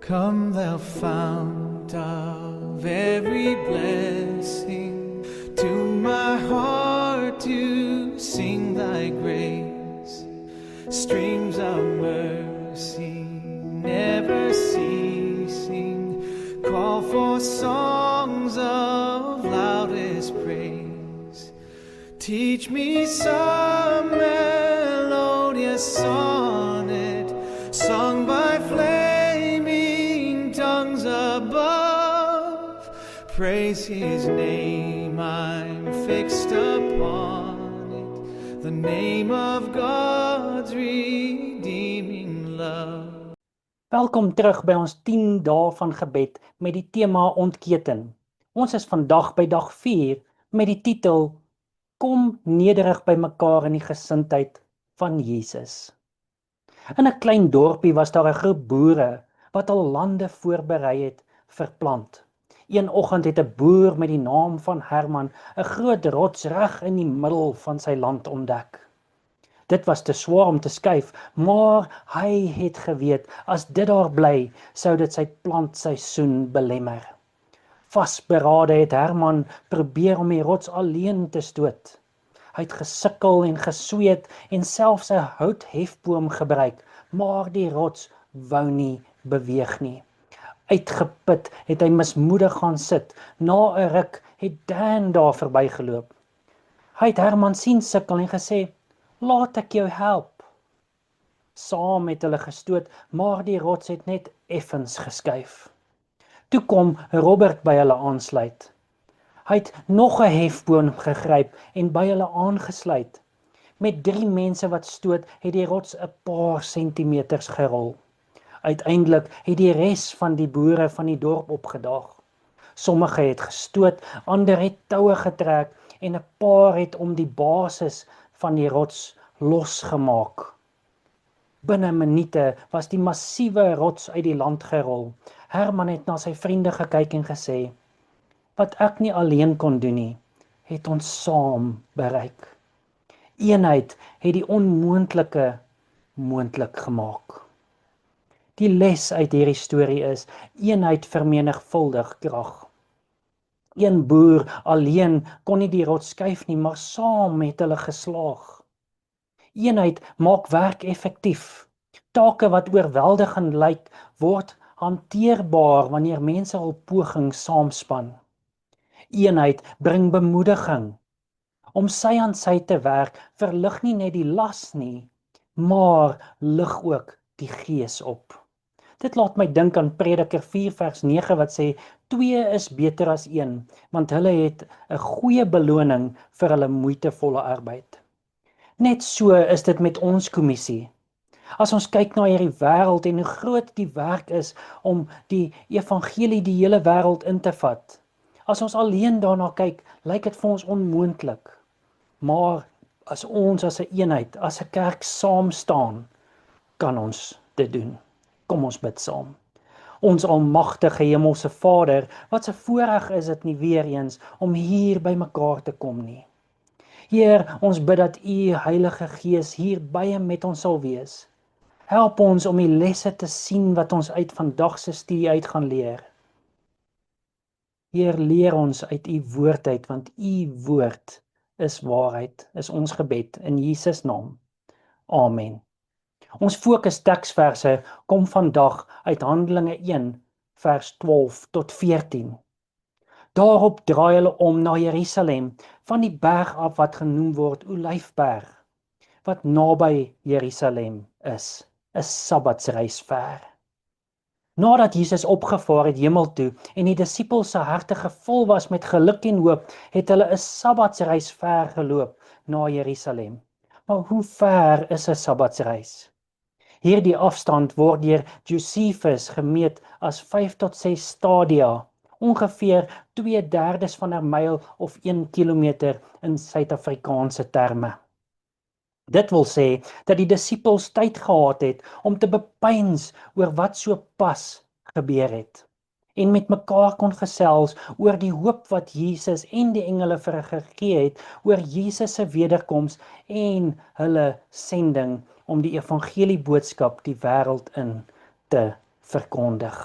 Come thou fount of every blessing, tune my heart to sing thy grace. Streams of mercy never ceasing, call for songs of loudest praise. Teach me some melodious sonnet sung by flaming tongues above. Praise his name, I'm fixed upon it, the name of God's redeeming love. Welkom terug by ons 10 dae van gebed met die tema ontketen. Ons is vandag by dag 4 met die titel Kom nederig by mekaar in die gesindheid van Jesus. In 'n klein dorpie was daar 'n groep boere wat al lande voorberei het vir plant. Een oggend het 'n boer met die naam van Herman 'n groot rots reg in die middel van sy land ontdek. Dit was te swaar om te skuif, maar hy het geweet, as dit daar bly, sou dit sy plantseisoen belemmer. Vasberade het Herman probeer om die rots alleen te stoot. Hy het gesukkel en gesweet en selfs 'n houthefboom gebruik, maar die rots wou nie beweeg nie. Uitgeput het hy mismoedig gaan sit. Na 'n ruk het Dan daar verbygeloop. Hy het Herman sien sukkel en gesê, "Laat ek jou help." Saam het hulle gestoot, maar die rots het net effens geskuif. Toe kom Robert by hulle aansluit. Hy het nog 'n hefboom gegryp en by hulle aangesluit. Met 3 mense wat stoot, het die rots 'n paar sentimeters gerol. Uiteindelik het die res van die boere van die dorp opgedaag. Sommige het gestoot, ander het toue getrek en 'n paar het om die basis van die rots losgemaak. Binne minute was die massiewe rots uit die land gerol. Herman het na sy vriende gekyk en gesê, "Wat ek nie alleen kon doen nie, het ons saam bereik." Eenheid het die onmoontlike moontlik gemaak. Die les uit hierdie storie is, eenheid vermenigvuldig krag. Een boer alleen kon nie die rots skuif nie, maar saam het hulle geslaag. Eenheid maak werk effektief. Take wat oorweldigend lyk, word hanteerbaar wanneer mense hul pogings saamspan. Eenheid bring bemoediging. Om sy aan sy te werk, verlig nie net die las nie, maar lig ook die gees op. Dit laat my dink aan Prediker 4 vers 9 wat sê, 2 is beter as 1, want hulle het 'n goeie beloning vir hulle moeitevolle arbeid. Net so is dit met ons kommissie. As ons kyk na hierdie wêreld en hoe groot die werk is om die evangelie die hele wêreld in te vat. As ons alleen daarna kyk, lyk dit vir ons onmoontlik. Maar as ons as 'n eenheid, as 'n kerk saam staan, kan ons dit doen. Kom ons bid saam. Ons almagtige hemelse Vader, wat 'n voorreg is dit nie weer eens om hier by mekaar te kom nie. Heer, ons bid dat U Heilige Gees hier by met ons sal wees. Help ons om die lesse te sien wat ons uit vandag se studie uit gaan leer. Heer, leer ons uit U woord uit, want U woord is waarheid, is ons gebed in Jesus naam. Amen. Ons fokus teksverse kom vandag uit Handelinge 1 vers 12 tot 14. Daarop draai hulle om na Jerusalem, van die berg af wat genoem word Olyfberg, wat naby Jerusalem is, 'n Sabbatsreis ver. Nadat Jesus opgevaar het hemel toe en die disippels se harte gevul was met geluk en hoop, het hulle 'n Sabbatsreis ver geloop na Jerusalem. Maar hoe ver is 'n Sabbatsreis? Hierdie afstand word deur Josephus gemeet as 5 tot 6 stadia, ongeveer 2/3 van 'n myl of 1 kilometer in Suid-Afrikaanse terme. Dit wil sê dat die disippels tyd gehad het om te bepeins oor wat so pas gebeur het en met mekaar kon gesels oor die hoop wat Jesus en die engele vir hulle gegee het oor Jesus se wederkoms en hulle sending om die evangelie boodskap die wêreld in te verkondig.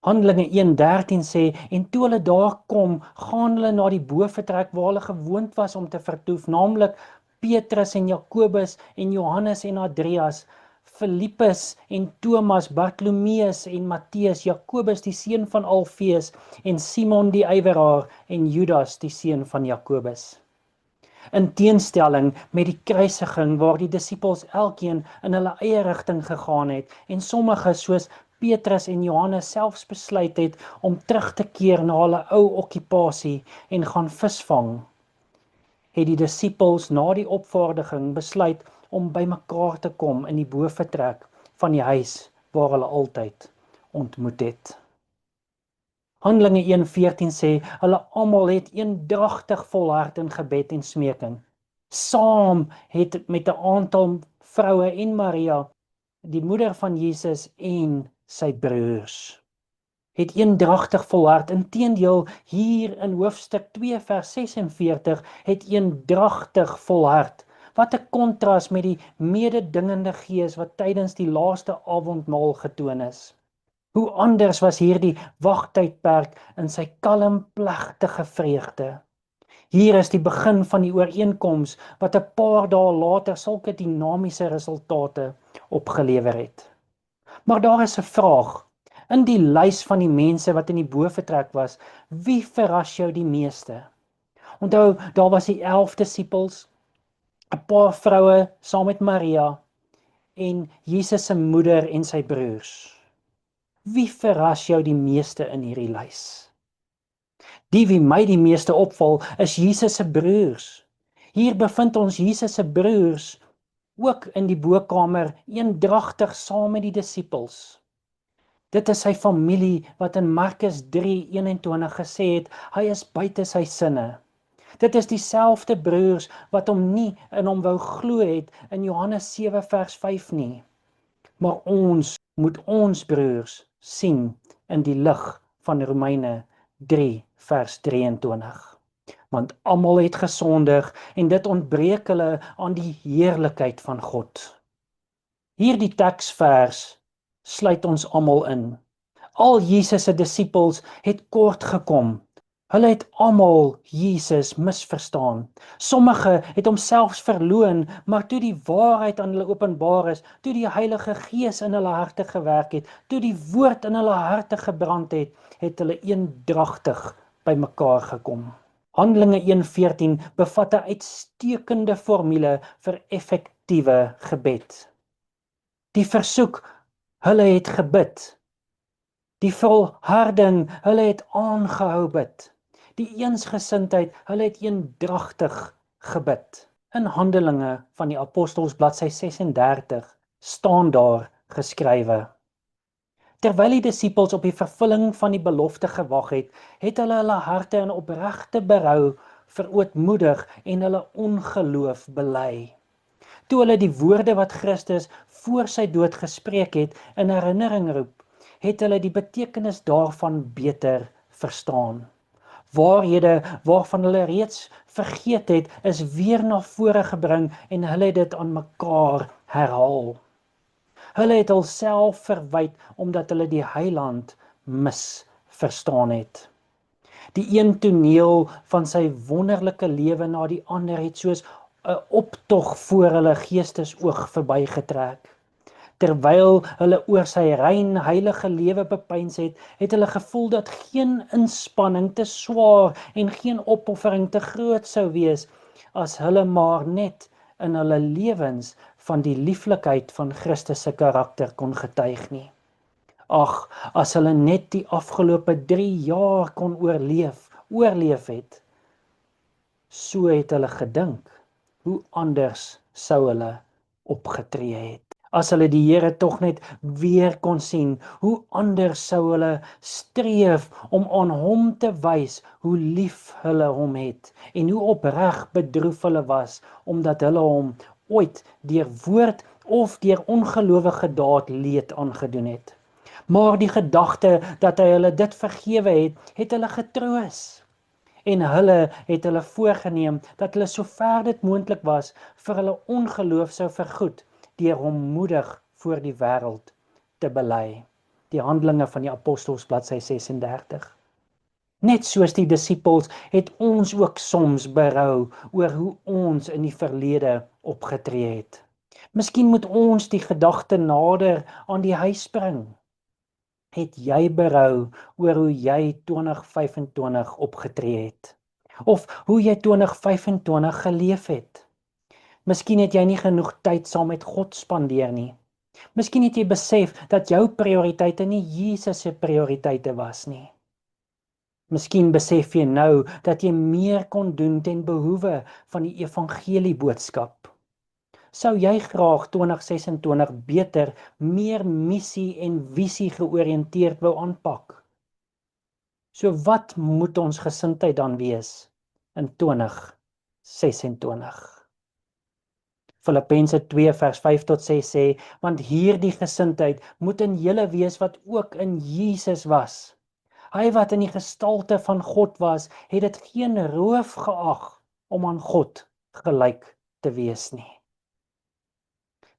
Handelinge 1:13 sê, en toe hulle daar kom, gaan hulle na die bovertrek waar hulle gewoond was om te vertoef, naamlik Petrus en Jakobus en Johannes en Andreas, Filippus en Thomas, Bartolomeus en Matteus, Jakobus die seun van Alfeus en Simon die ywerhaar en Judas die seun van Jakobus. In teenstelling met die kruisiging waar die disippels elkeen in hulle eie rigting gegaan het en sommige soos Petrus en Johannes selfs besluit het om terug te keer na hulle ou okkupasie en gaan visvang, het die disippels na die opvaardiging besluit om bymekaar te kom in die bovertrek van die huis waar hulle altyd ontmoet het. Handelinge 1:14 sê, hulle almal het eendragtig volhard in gebed en smeking. Saam het met 'n aantal vroue en Maria, die moeder van Jesus en sy broers, het eendragtig volhard. Inteendeel, hier in hoofstuk 2 vers 46 het eendragtig volhard. Wat 'n kontras met die mededingende gees wat tydens die laaste avondmaal getoon is. Hoe anders was hierdie wagtydperk in sy kalm plegtige vreugde. Hier is die begin van die ooreenkoms wat 'n paar dae later sulke dinamiese resultate opgelewer het. Maar daar is 'n vraag. In die lys van die mense wat in die bovertrek was, wie verras jou die meeste? Onthou, daar was die 11 disippels, 'n paar vroue saam met Maria en Jesus se moeder en sy broers. Wie verras jou die meeste in hierdie lys? Die wie my die meeste opval, is Jesus se broers. Hier bevind ons Jesus se broers ook in die bokkamer eendragtig saam met die disippels. Dit is sy familie wat in Markus 3:21 gesê het, hy is buite sy sinne. Dit is dieselfde broers wat hom nie in hom wou glo het in Johannes 7 vers 5 nie. Maar ons moet ons broers sien in die lig van Romeine 3 vers 23. Want almal het gesondig en dit ontbreek hulle aan die heerlikheid van God. Hierdie teksvers sluit ons almal in. Al Jesus se disippels het kort gekom. Hulle het almal Jesus misverstaan. Sommige het hom selfs verloon, maar toe die waarheid aan hulle openbaar is, toe die Heilige Gees in hulle harte gewerk het, toe die woord in hulle harte gebrand het, het hulle eendragtig bymekaar gekom. Handelinge 1:14 bevat 'n uitstekende formule vir effektiewe gebed. Die versoek, hulle het gebid. Die volharding, hulle het aangehou bid. Die eensgesindheid, hulle het eendragtig gebid. In Handelinge van die Apostels bladsy 36 staan daar geskrywe: Terwyl die disippels op die vervulling van die belofte gewag het, het hulle harte in opregte berou verootmoedig en hulle ongeloof bely. Toe hulle die woorde wat Christus voor sy dood gespreek het in herinnering roep, het hulle die betekenis daarvan beter verstaan. Waarhede waarvan hulle reeds vergeet het, is weer na vore gebring en hulle het dit aan mekaar herhaal. Hulle het hulself verwyd omdat hulle die Heiland misverstaan het. Die een toneel van sy wonderlike lewe na die ander het soos 'n optog voor hulle geestesoog verbygetrek. Terwyl hulle oor sy rein heilige lewe bepeins het, het hulle gevoel dat geen inspanning te swaar en geen opoffering te groot sou wees, as hulle maar net in hulle lewens van die lieflikheid van Christus se karakter kon getuig nie. Ag, as hulle net die afgelope 3 jaar kon oorleef het, so het hulle gedink, hoe anders sou hulle opgetree het. As hulle die Here tog net weer kon sien, hoe anders sou hulle streef om aan hom te wys hoe lief hulle hom het en hoe opreg bedroef hulle was omdat hulle hom ooit deur woord of deur ongelowige daad leed aangedoen het. Maar die gedagte dat hy hulle dit vergewe het, het hulle getroos. En hulle het hulle voorgeneem dat hulle sover dit moontlik was vir hulle ongeloof sou vergoed deur hom moedig voor die wêreld te bely. Die Handelinge van die Apostels, bladsy 36. Net soos die disippels het ons ook soms berou oor hoe ons in die verlede opgetree het. Miskien moet ons die gedagte nader aan die huis bring. Het jy berou oor hoe jy 2025 opgetree het? Of hoe jy 2025 geleef het? Miskien het jy nie genoeg tyd saam met God spandeer nie. Miskien het jy besef dat jou prioriteite nie Jesus se prioriteite was nie. Miskien besef jy nou dat jy meer kon doen ten behoewe van die evangelie boodskap. Sou jy graag 2026 beter, meer missie en visie georiënteerd wou aanpak? So wat moet ons gesindheid dan wees in 2026? Filippense 2 vers 5 tot 6 sê, want hierdie gesindheid moet in julle wees wat ook in Jesus was. Hy wat in die gestalte van God was, het dit geen roof geag om aan God gelyk te wees nie.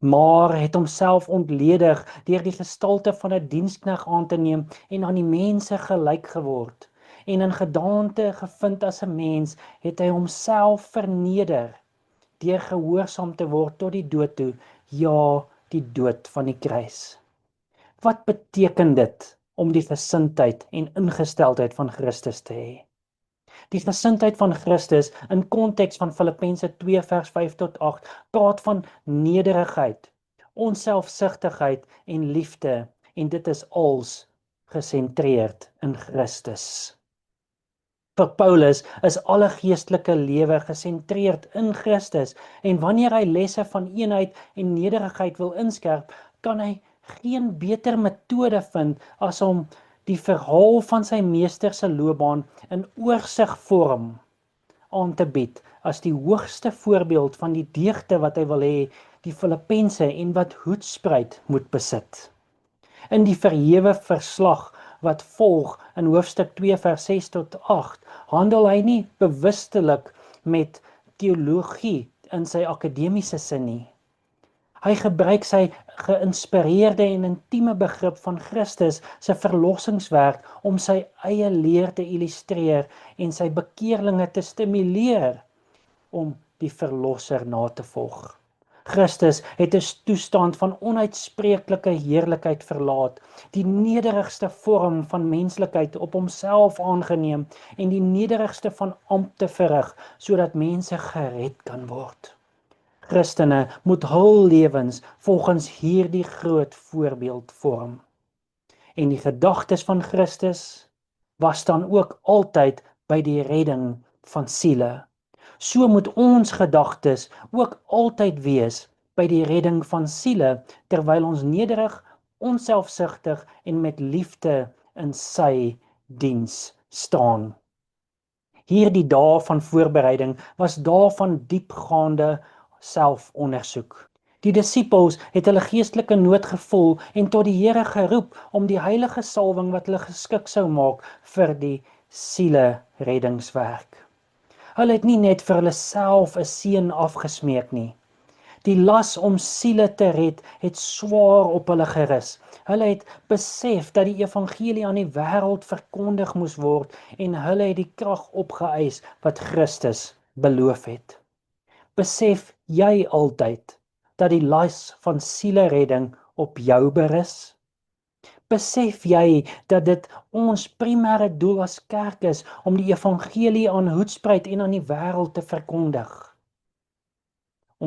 Maar het homself ontledig deur die gestalte van 'n diensknegt aan te neem en aan die mense gelyk geword. En in gedaante gevind as 'n mens, het hy homself verneder deur gehoorsaam te word tot die dood toe, ja, die dood van die kruis. Wat beteken dit om die gesindheid en ingesteldheid van Christus te hê? Die gesindheid van Christus in konteks van Filippense 2 vers 5 tot 8 praat van nederigheid, onselfsugtigheid en liefde, en dit is als gesentreerd in Christus. Vir Paulus is alle geestelike lewe gesentreerd in Christus, en wanneer hy lesse van eenheid en nederigheid wil inskerp, kan hy geen beter metode vind as om die verhaal van sy meester se loopbaan in oorsigvorm aan te bied as die hoogste voorbeeld van die deugde wat hy wil hê die Filippense en wat hoedspruit moet besit. In die verhewe verslag wat volg in hoofstuk 2 vers 6 tot 8 handel hy nie bewustelik met teologie in sy akademiese sin nie. Hy gebruik sy geïnspireerde en intieme begrip van Christus se verlossingswerk om sy eie leer te illustreer en sy bekeerlinge te stimuleer om die verlosser na te volg. Christus het 'n toestand van onuitspreeklike heerlikheid verlaat, die nederigste vorm van menslikheid op homself aangeneem en die nederigste van ampte verrig, sodat mense gered kan word. Christene moet hul lewens volgens hierdie groot voorbeeld vorm. En die gedagtes van Christus was dan ook altyd by die redding van siele. So moet ons gedagtes ook altyd wees by die redding van siele, terwyl ons nederig, onselfsugtig en met liefde in sy diens staan. Hierdie dae van voorbereiding was dae van diepgaande selfondersoek. Die disippels het hulle geestelike nood gevoel en tot die Here geroep om die heilige salwing wat hulle geskik sou maak vir die siele reddingswerk. Hulle het nie net vir hulle self 'n seën afgesmeek nie. Die las om siele te red het swaar op hulle gerus. Hulle het besef dat die evangelie aan die wêreld verkondig moes word en hulle het die krag opgeëis wat Christus beloof het. Besef jy altyd dat die las van sieleredding op jou berus? Besef jy dat dit ons primêre doel as kerk is om die evangelie aan Hoedspruit en aan die wêreld te verkondig?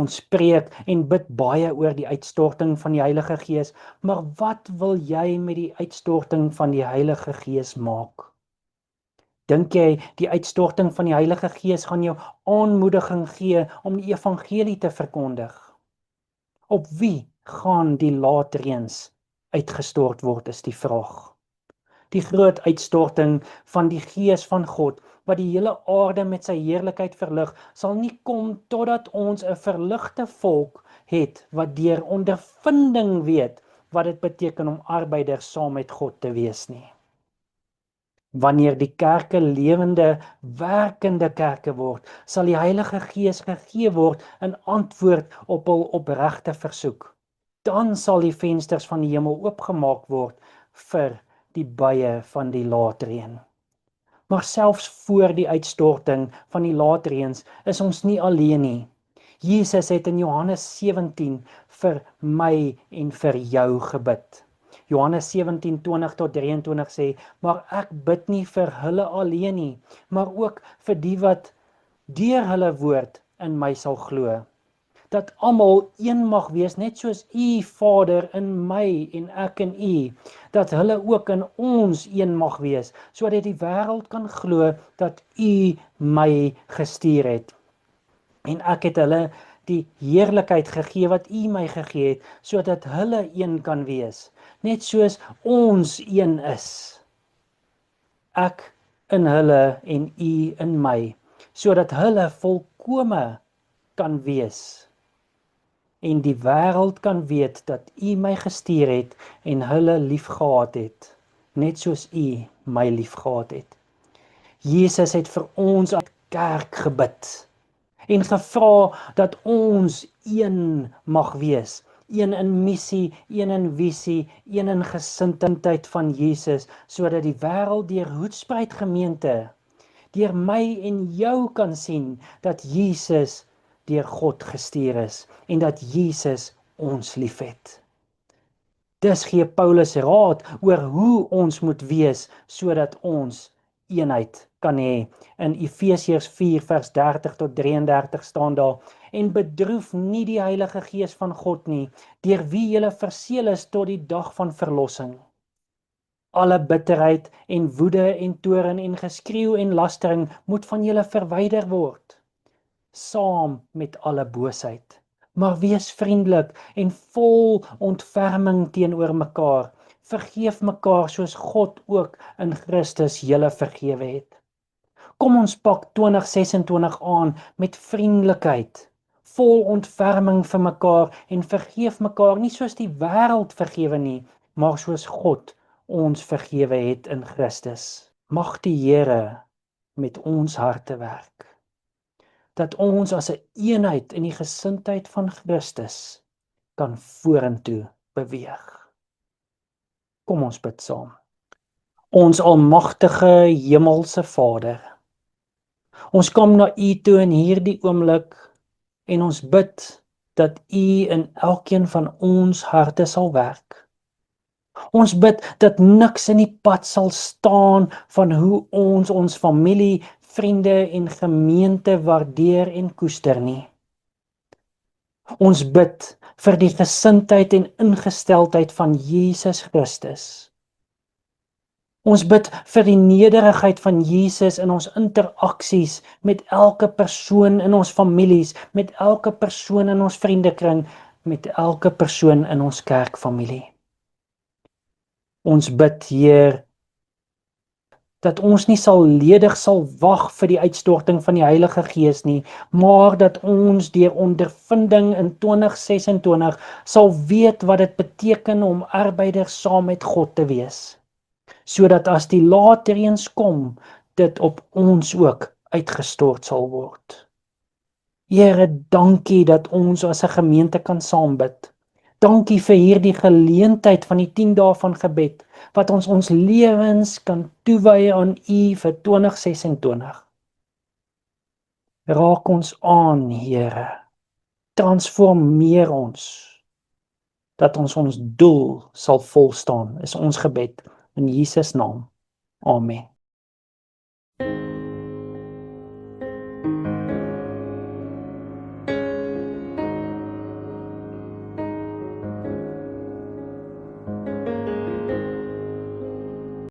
Ons preek en bid baie oor die uitstorting van die Heilige Gees, maar wat wil jy met die uitstorting van die Heilige Gees maak? Dink jy die uitstorting van die Heilige Gees gaan jou aanmoediging gee om die evangelie te verkondig? Op wie gaan die laatreëns uitgestort word, is die vraag. Die groot uitstorting van die Gees van God, wat die hele aarde met sy heerlikheid verlig, sal nie kom totdat ons 'n verligte volk het wat deur ondervinding weet wat dit beteken om arbeiders saam met God te wees nie. Wanneer die kerke lewende, werkende kerke word, sal die Heilige Gees gegee word in antwoord op hul opregte versoek. dan sal die vensters van die hemel oopgemaak word vir die buie van die laatreën. Maar selfs voor die uitstorting van die laatreëns is ons nie alleen nie. Jesus het in Johannes 17 vir my en vir jou gebid. Johannes 17:20-23 sê, maar ek bid nie vir hulle alleen nie, maar ook vir die wat deur hulle woord in my sal glo. Dat almal een mag wees, net soos U, Vader, in my en ek in U, dat hulle ook in ons een mag wees, sodat die wêreld kan glo dat U my gestuur het. En ek het hulle die heerlikheid gegee wat U my gegee het, sodat hulle een kan wees, net soos ons een is. Ek in hulle en U in my, sodat hulle volkome kan wees. En die wêreld kan weet dat U my gestuur het en hulle liefgehad het, net soos U my liefgehad het. Jesus het vir ons as kerk gebid en gevra dat ons een mag wees, een in missie, een in visie, een in gesindheid van Jesus, sodat die wêreld deur Hoedspruit gemeente, deur my en jou kan sien dat Jesus deur God gestuur is en dat Jesus ons liefhet. Dus gee Paulus raad oor hoe ons moet wees sodat ons eenheid kan hê. In Efesiërs 4:30-33 staan daar: en bedroef nie die Heilige Gees van God nie, deur wie julle verseël is tot die dag van verlossing. Alle bitterheid en woede en toorn en geskreeu en lastering moet van julle verwyder word, saam met alle boosheid. Maar wees vriendelik en vol ontferming teenoor mekaar. Vergeef mekaar soos God ook in Christus julle vergewe het. Kom ons pak 2026 aan met vriendelikheid, vol ontferming vir mekaar en vergeef mekaar nie soos die wêreld vergewe nie, maar soos God ons vergewe het in Christus. Mag die Here met ons harte werk, dat ons as 'n eenheid in die gesindheid van Christus kan vorentoe beweeg. Kom ons bid saam. Ons almagtige hemelse Vader, ons kom na U toe in hierdie oomblik en ons bid dat U in elkeen van ons harte sal werk. Ons bid dat niks in die pad sal staan van hoe ons familie, vriende en gemeente waardeer en koester nie. Ons bid vir die gesindheid en ingesteldheid van Jesus Christus. Ons bid vir die nederigheid van Jesus in ons interaksies met elke persoon in ons families, met elke persoon in ons vriendekring, met elke persoon in ons kerkfamilie. Ons bid, Heer, dat ons nie ledig sal wag vir die uitstorting van die Heilige Gees nie, maar dat ons deur ondervinding in 2026 sal weet wat dit beteken om arbeiders saam met God te wees, sodat as die laatreëns kom, dit op ons ook uitgestort sal word. Here, dankie dat ons as 'n gemeente kan saam bid. Dankie vir hierdie geleentheid van die 10 dae van gebed, wat ons lewens kan toewy aan U vir 2026. Raak ons aan, Here. Transformeer ons, dat ons doel sal volstaan, is ons gebed in Jesus naam. Amen.